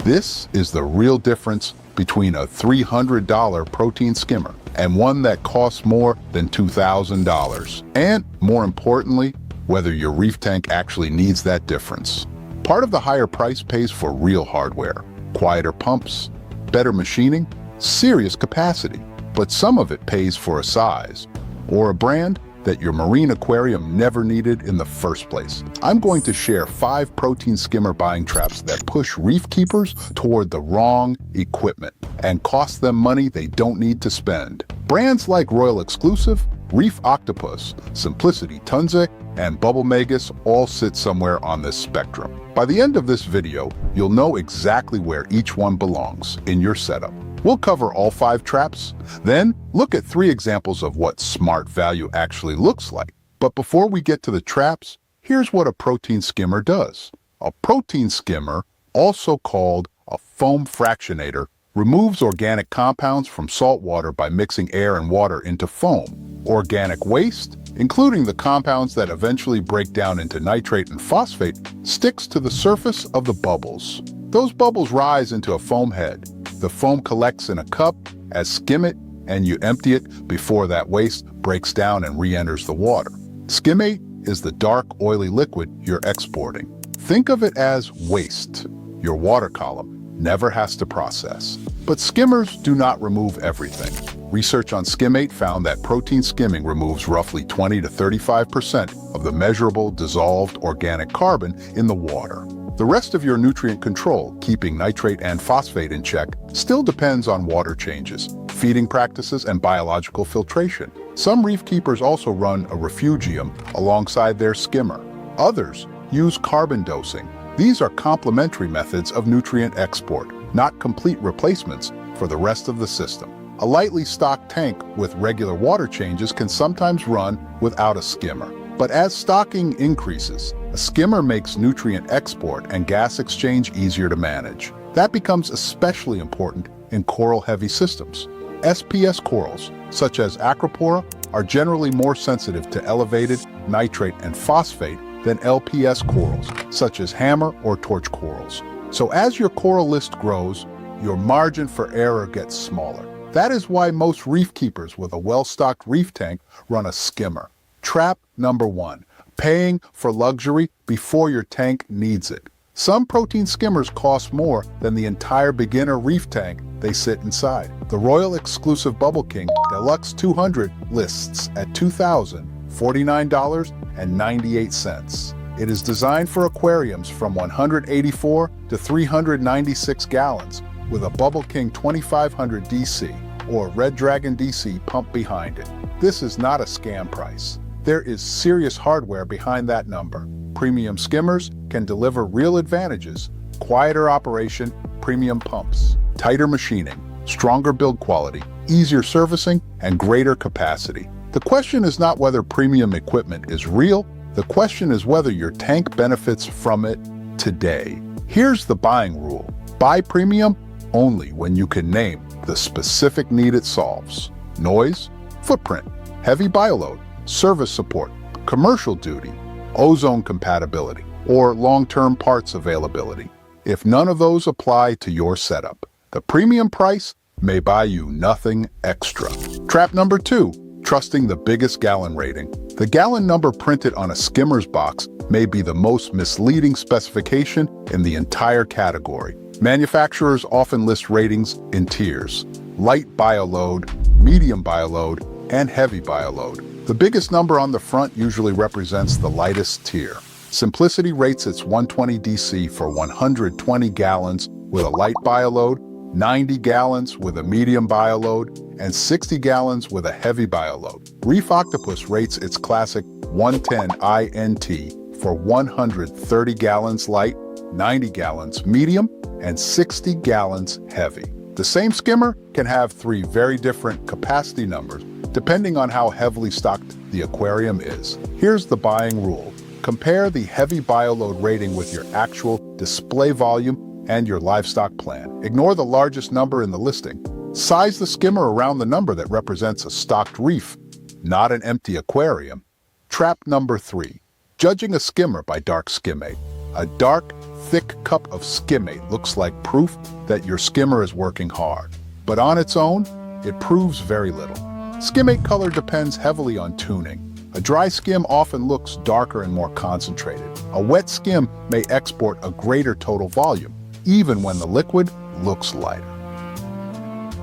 This is the real difference between a $300 protein skimmer and one that costs more than $2,000. And more importantly, whether your reef tank actually needs that difference. Part of the higher price pays for real hardware, quieter pumps, better machining, serious capacity. But some of it pays for a size or a brand that your marine aquarium never needed in the first place. I'm going to share 5 protein skimmer buying traps that push reef keepers toward the wrong equipment and cost them money they don't need to spend. Brands like Royal Exclusive, Reef Octopus, Simplicity Tunze, and Bubble Magus all sit somewhere on this spectrum. By the end of this video, you'll know exactly where each one belongs in your setup. We'll cover all 5 traps, then look at 3 examples of what smart value actually looks like. But before we get to the traps, here's what a protein skimmer does. A protein skimmer, also called a foam fractionator, removes organic compounds from salt water by mixing air and water into foam. Organic waste, including the compounds that eventually break down into nitrate and phosphate, sticks to the surface of the bubbles. Those bubbles rise into a foam head. The foam collects in a cup as skimmate, and you empty it before that waste breaks down and re-enters the water. Skimmate is the dark, oily liquid you're exporting. Think of it as waste. Your water column never has to process. But skimmers do not remove everything. Research on skimmate found that protein skimming removes roughly 20 to 35% of the measurable dissolved organic carbon in the water. The rest of your nutrient control, keeping nitrate and phosphate in check, still depends on water changes, feeding practices, and biological filtration. Some reef keepers also run a refugium alongside their skimmer. Others use carbon dosing. These are complementary methods of nutrient export, not complete replacements for the rest of the system. A lightly stocked tank with regular water changes can sometimes run without a skimmer. But as stocking increases, a skimmer makes nutrient export and gas exchange easier to manage. That becomes especially important in coral-heavy systems. SPS corals, such as Acropora, are generally more sensitive to elevated nitrate and phosphate than LPS corals, such as hammer or torch corals. So as your coral list grows, your margin for error gets smaller. That is why most reef keepers with a well-stocked reef tank run a skimmer. Trap number 1, paying for luxury before your tank needs it. Some protein skimmers cost more than the entire beginner reef tank they sit inside. The Royal Exclusive Bubble King Deluxe 200 lists at $2,049.98. It is designed for aquariums from 184 to 396 gallons with a Bubble King 2500 DC or Red Dragon DC pump behind it. This is not a scam price. There is serious hardware behind that number. Premium skimmers can deliver real advantages: quieter operation, premium pumps, tighter machining, stronger build quality, easier servicing, and greater capacity. The question is not whether premium equipment is real, the question is whether your tank benefits from it today. Here's the buying rule: buy premium only when you can name the specific need it solves. Noise, footprint, heavy bioload, service support, commercial duty, ozone compatibility, or long-term parts availability. If none of those apply to your setup, the premium price may buy you nothing extra. Trap number 2, trusting the biggest gallon rating. The gallon number printed on a skimmer's box may be the most misleading specification in the entire category. Manufacturers often list ratings in tiers: light bioload, medium bioload, and heavy bioload. The biggest number on the front usually represents the lightest tier. Simplicity rates its 120 DC for 120 gallons with a light bioload, 90 gallons with a medium bioload, and 60 gallons with a heavy bioload. Reef Octopus rates its classic 110 INT for 130 gallons light, 90 gallons medium, and 60 gallons heavy. The same skimmer can have 3 very different capacity numbers depending on how heavily stocked the aquarium is. Here's the buying rule: compare the heavy bioload rating with your actual display volume and your livestock plan. Ignore the largest number in the listing. Size the skimmer around the number that represents a stocked reef, not an empty aquarium. Trap number 3, judging a skimmer by dark skimmate. A dark, thick cup of skimmate looks like proof that your skimmer is working hard. But on its own, it proves very little. Skimmate color depends heavily on tuning. A dry skim often looks darker and more concentrated. A wet skim may export a greater total volume, even when the liquid looks lighter.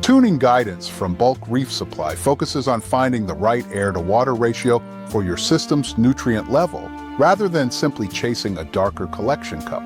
Tuning guidance from Bulk Reef Supply focuses on finding the right air-to-water ratio for your system's nutrient level, rather than simply chasing a darker collection cup.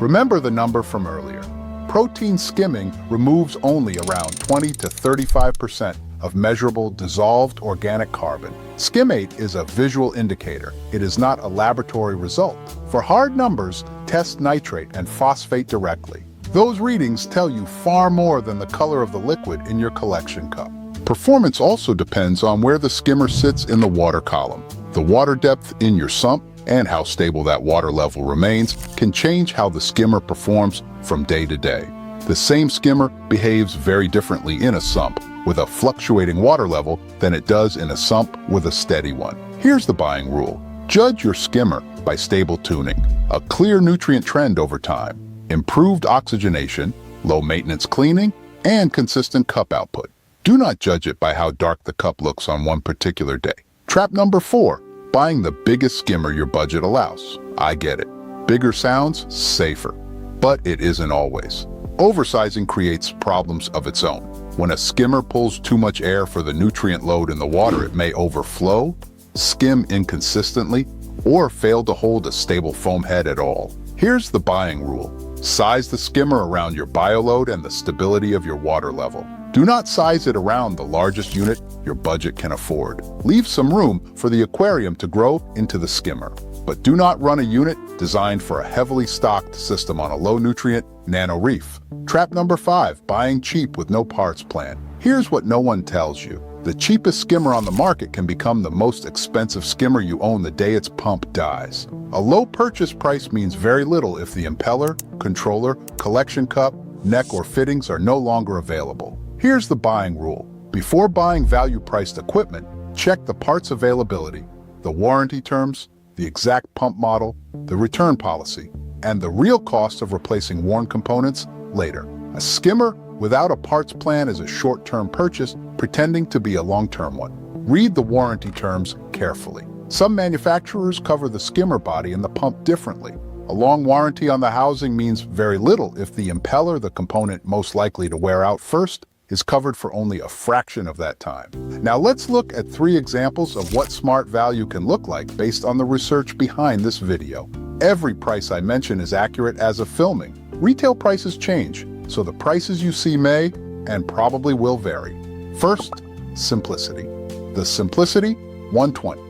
Remember the number from earlier. Protein skimming removes only around 20 to 35% of measurable dissolved organic carbon. Skimmate is a visual indicator. It is not a laboratory result. For hard numbers, test nitrate and phosphate directly. Those readings tell you far more than the color of the liquid in your collection cup. Performance also depends on where the skimmer sits in the water column. The water depth in your sump and how stable that water level remains can change how the skimmer performs from day to day. The same skimmer behaves very differently in a sump with a fluctuating water level than it does in a sump with a steady one. Here's the buying rule. Judge your skimmer by stable tuning, a clear nutrient trend over time, improved oxygenation, low maintenance cleaning, and consistent cup output. Do not judge it by how dark the cup looks on one particular day. Trap number 4, buying the biggest skimmer your budget allows. I get it. Bigger sounds safer, but it isn't always. Oversizing creates problems of its own. When a skimmer pulls too much air for the nutrient load in the water, it may overflow, skim inconsistently, or fail to hold a stable foam head at all. Here's the buying rule. Size the skimmer around your bioload and the stability of your water level. Do not size it around the largest unit your budget can afford. Leave some room for the aquarium to grow into the skimmer. But do not run a unit designed for a heavily stocked system on a low-nutrient nano reef. Trap number 5, buying cheap with no parts plan. Here's what no one tells you. The cheapest skimmer on the market can become the most expensive skimmer you own the day its pump dies. A low purchase price means very little if the impeller, controller, collection cup, neck, or fittings are no longer available. Here's the buying rule. Before buying value-priced equipment, check the parts availability, the warranty terms, the exact pump model, the return policy, and the real cost of replacing worn components later. A skimmer without a parts plan is a short-term purchase pretending to be a long-term one. Read the warranty terms carefully. Some manufacturers cover the skimmer body and the pump differently. A long warranty on the housing means very little if the impeller, the component most likely to wear out first, is covered for only a fraction of that time. Now let's look at 3 examples of what smart value can look like based on the research behind this video. Every price I mention is accurate as of filming. Retail prices change, so the prices you see may and probably will vary. First, simplicity. The Simplicity 120.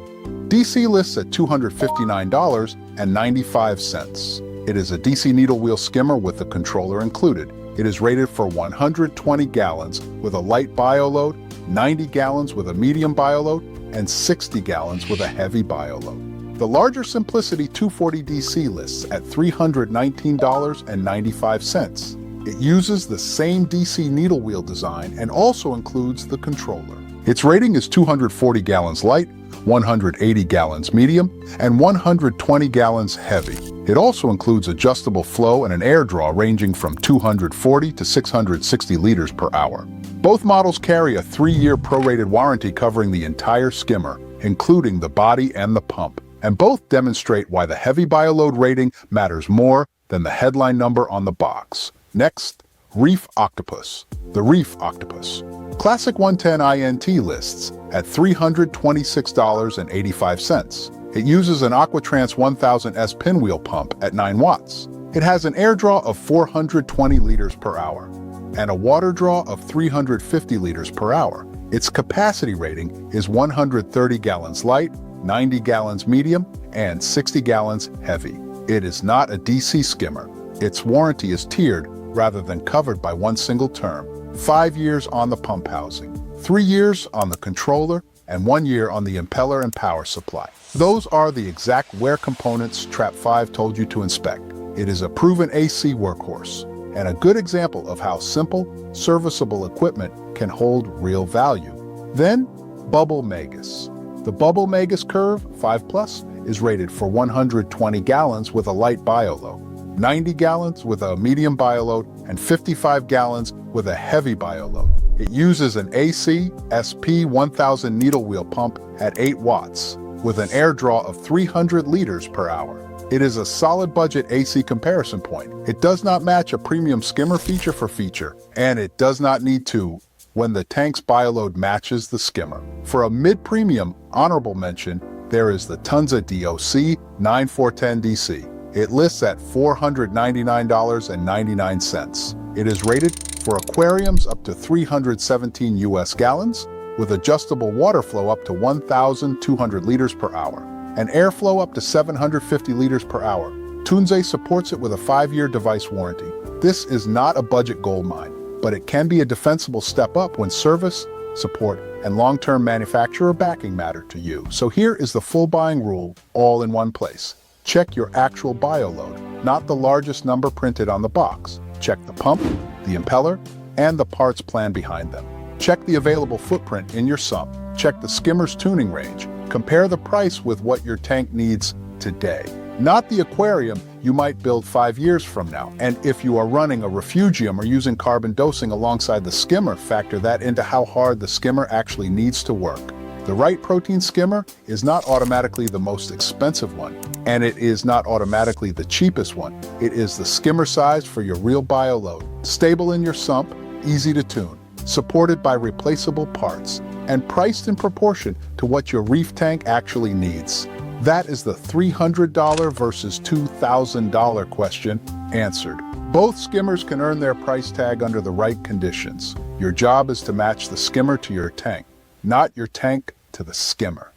DC lists at $259.95. It is a DC needle wheel skimmer with the controller included. It is rated for 120 gallons with a light bioload, 90 gallons with a medium bioload, and 60 gallons with a heavy bioload. The larger Simplicity 240 DC lists at $319.95. It uses the same DC needle wheel design and also includes the controller. Its rating is 240 gallons light, 180 gallons medium, and 120 gallons heavy. It also includes adjustable flow and an air draw ranging from 240 to 660 liters per hour. Both models carry a 3-year prorated warranty covering the entire skimmer, including the body and the pump, and both demonstrate why the heavy bioload rating matters more than the headline number on the box. Next, Reef Octopus. The Reef Octopus. Classic 110 INT lists at $326.85. It uses an Aquatrans 1000S pinwheel pump at 9 watts. It has an air draw of 420 liters per hour and a water draw of 350 liters per hour. Its capacity rating is 130 gallons light, 90 gallons medium, and 60 gallons heavy. It is not a DC skimmer. Its warranty is tiered rather than covered by one single term. 5 years on the pump housing, 3 years on the controller, and 1 year on the impeller and power supply. Those are the exact wear components Trap 5 told you to inspect. It is a proven AC workhorse, and a good example of how simple, serviceable equipment can hold real value. Then, Bubble Magus. The Bubble Magus Curve 5 Plus is rated for 120 gallons with a light bioload. 90 gallons with a medium bioload, and 55 gallons with a heavy bioload. It uses an AC SP 1000 needle wheel pump at 8 watts, with an air draw of 300 liters per hour. It is a solid budget AC comparison point. It does not match a premium skimmer feature for feature, and it does not need to when the tank's bioload matches the skimmer. For a mid-premium honorable mention, there is the Tunza DOC 9410DC. It lists at $499.99. It is rated for aquariums up to 317 US gallons, with adjustable water flow up to 1,200 liters per hour, and airflow up to 750 liters per hour. Tunze supports it with a 5-year device warranty. This is not a budget goldmine, but it can be a defensible step up when service, support, and long-term manufacturer backing matter to you. So here is the full buying rule, all in one place. Check your actual bioload, not the largest number printed on the box. Check the pump, the impeller, and the parts plan behind them. Check the available footprint in your sump. Check the skimmer's tuning range. Compare the price with what your tank needs today, not the aquarium you might build 5 years from now. And if you are running a refugium or using carbon dosing alongside the skimmer, factor that into how hard the skimmer actually needs to work. The right protein skimmer is not automatically the most expensive one, and it is not automatically the cheapest one. It is the skimmer size for your real bioload, stable in your sump, easy to tune, supported by replaceable parts, and priced in proportion to what your reef tank actually needs. That is the $300 versus $2,000 question answered. Both skimmers can earn their price tag under the right conditions. Your job is to match the skimmer to your tank, not your tank to the skimmer.